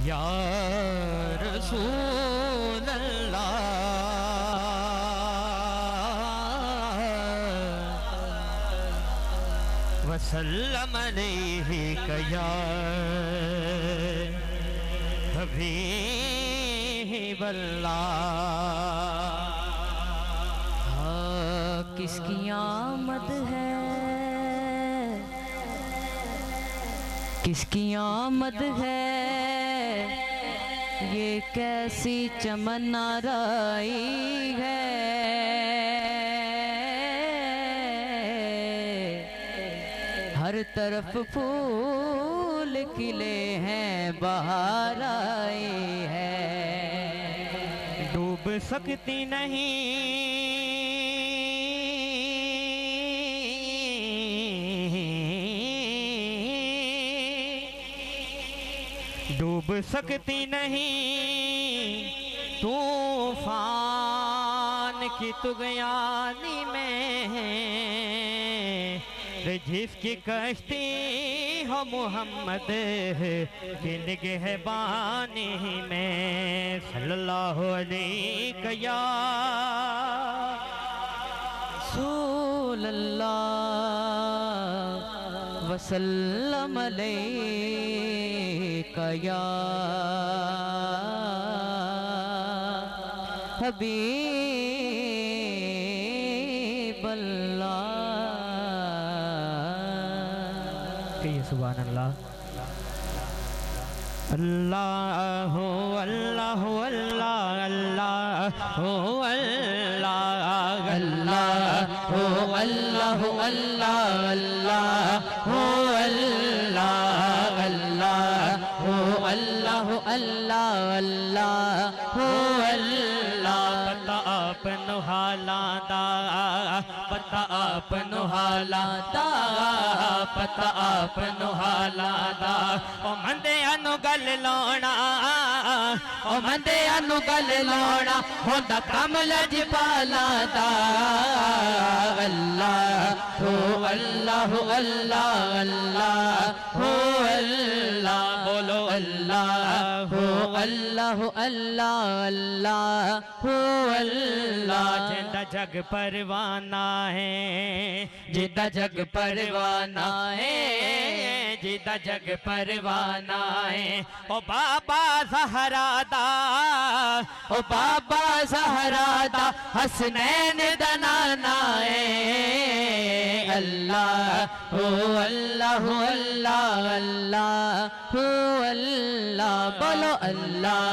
या रसूल अल्लाह वसल्लम अलैहि या हबीब अल्लाह। किसकी आमद है, किसकी आमद है, ये कैसी चमन आराई है। हर तरफ फूल खिले हैं, बहार आई है। डूब सकती नहीं डूब सकती नहीं तूफान की तुगयानी में, जिसकी कश्ती हो मोहम्मद की निगहबानी में। सल्लल्लाहु अलैहि या रसूल अल्लाह वसल्लम अलैका या हबीब अल्लाह। सुभान अल्लाह। अल्लाह अल्लाह अल्लाह अल्लाह अल्लाह अल्लाह अल्लाह अल्लाह अल्लाह अल्लाह अल्लाह अल्लाह अल्लाह अल्लाह। पता आपनो हालांदा, पता आपनो हालांदा, पता आपनो हालांदा। ओ मंदे अनु गल लाना, ओ मंदे अनु गल लाना, होंदा कम लजपाला दा। अल्लाह हो अल्लाह अल्लाह अल्लाह हो अल्लाह। बोलो अल्लाह हो अल्लाह अल्लाह अल्लाह हो अल्लाह। जिंदा जग परवाना है, जिंदा जग परवाना है, जिंदा जग परवाना है। ओ बाबा ज़हरा दा, ओ बाबा ज़हरा दा हसनैन दा नाना है। अल्लाह हो अल्लाह अल्लाह अल्लाह हो अल्लाह। बोलो अल्लाह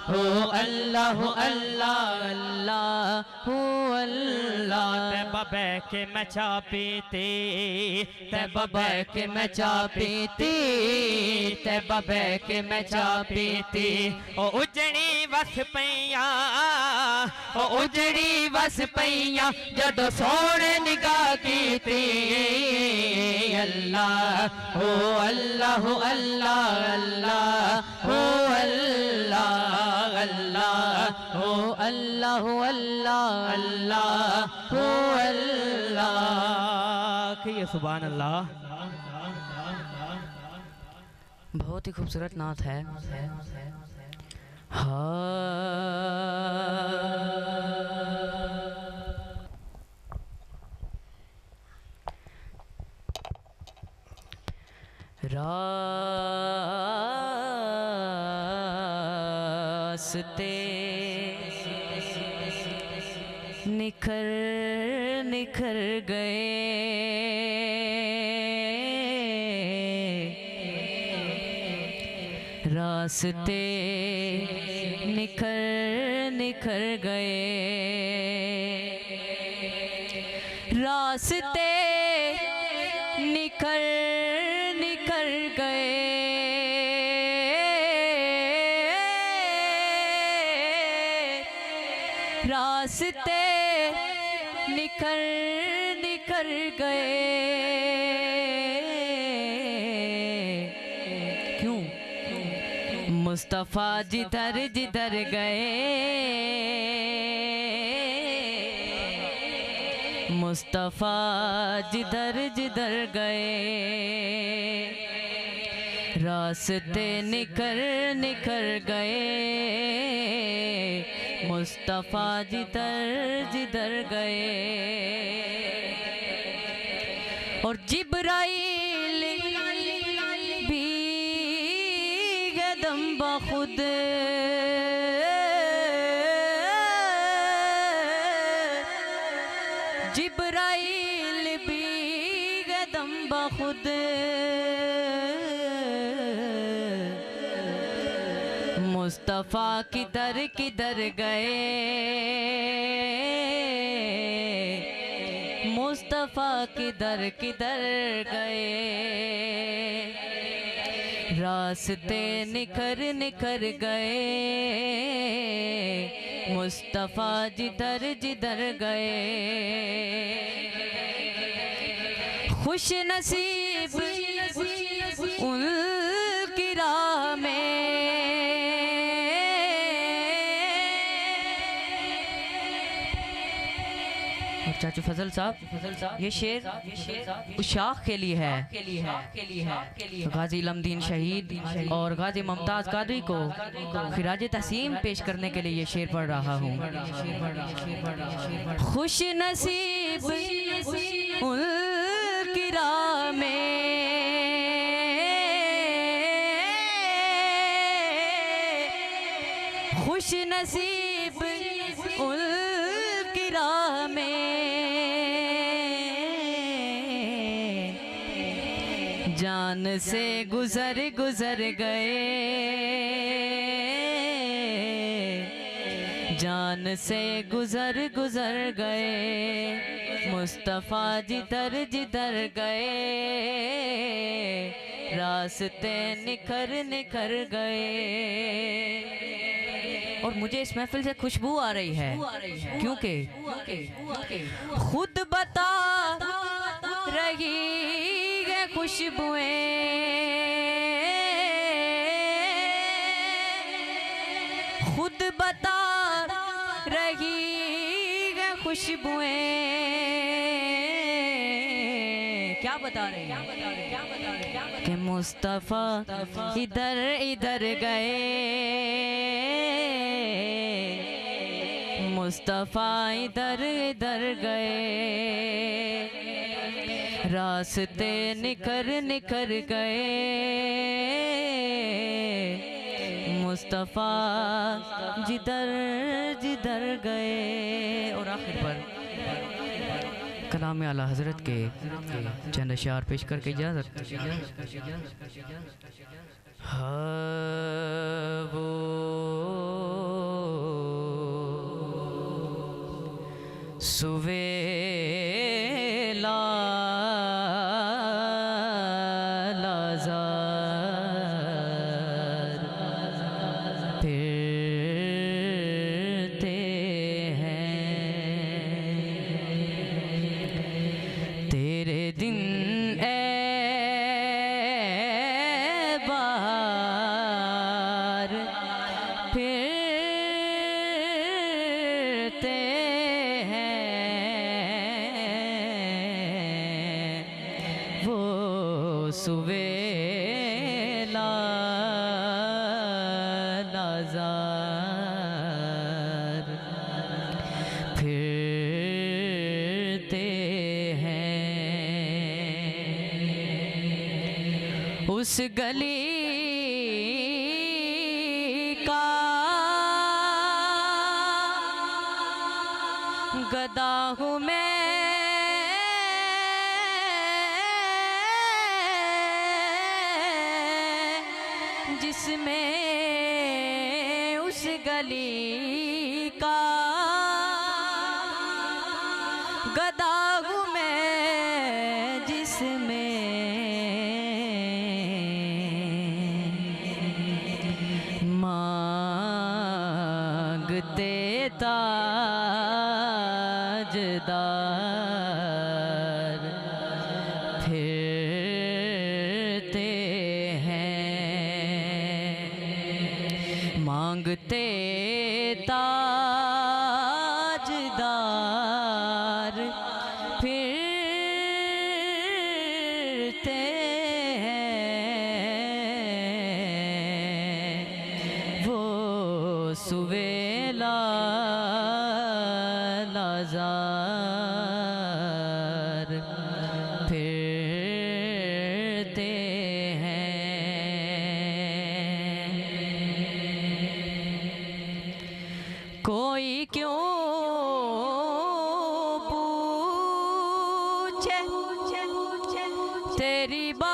हो अल्लाह अल्लाह अल्लाह हो अल्लाह। तैबा बह के मैं चा पीती, तैबा बह के मैं चा पीती, तैबा बह के मैं चा पीती। ओ उजड़ी वस पैया, ओ उजड़ी वस पैया जदों सोने निगाह कीती। अल्लाह हो अल्लाह अल्लाह अल्लाह हो अल्लाह। अल्लाह हो अल्लाह अल्लाह अल्लाह हो अल्लाह। कहिए सुभान अल्लाह। बहुत ही खूबसूरत नात है। रास्ते निखर निखर गए, रास्ते निखर निखर गए, रास्ते निखर निखर गए। रास्ते निखर निखर गए। क्यों? मुस्तफ़ा जिधर जिधर गए, मुस्तफ़ा जिधर जिधर गए, रास्ते निखर निखर गए, मुस्तफ़ा जिधर जिधर गए। और जिब्राइल भी गदम बखुद जिब्राइल भी गदम बखुद मुस्तफ़ा किधर गए, मुस्तफ़ा किधर गए। रास्ते निखर निखर गए, मुस्तफ़ा जिधर जिधर गए। खुश नसीब उनकी राह में, चाचू फजल साहब ये शेर उशाख के लिए है। गाजी इल्मदीन शहीद और गाजी मुमताज़ कादरी को खिराज तहसीन पेश करने के लिए ये शेर पढ़ रहा हूँ। खुश नसीब उनकी राह में, खुश नसीब उनकी राह में, जान से गुजर गुजर गए, जान से गुजर गुजर गए। मुस्तफ़ा जिधर जिधर गए, रास्ते निखर निखर गए। और मुझे इस महफिल से खुशबू आ रही है, क्योंकि खुद बता रही है खुशबुएं, खुद बता रही है खुशबुएं। क्या बता रहे हैं कि मुस्तफ़ा इधर इधर गए, मुस्तफ़ा इधर इधर गए। रास्ते निखर निखर गए, मुस्तफ़ा जिधर जिधर गए। और आखिर पर कलाम आला हज़रत के चंद अशार पेश करके इजाज़त। हाँ वो सुवेला लाज़ार फिरते हैं, तेरे दिन ए बाहर फिरते सुवेला लाज़ार फिरते हैं। उस गली का गदा हूँ मैं, जिसमें उस गली का गदा हूँ मैं, जिसमें मांगते ताजदार फिरते हैं, मांगते ताजदार फिरते हैं। सुवेला लाजार फिरते हैं। कोई क्यों पूछे तेरी बात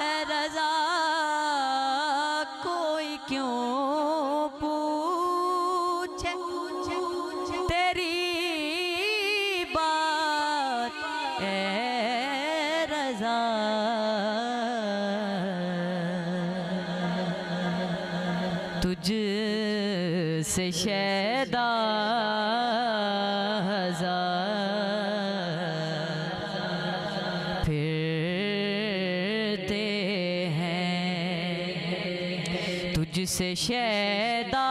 है रज़ा, कोई क्यों पूछे तेरी बात है रज़ा। तुझ से शैदा हजार फिरते हैं, तुझ से शैदा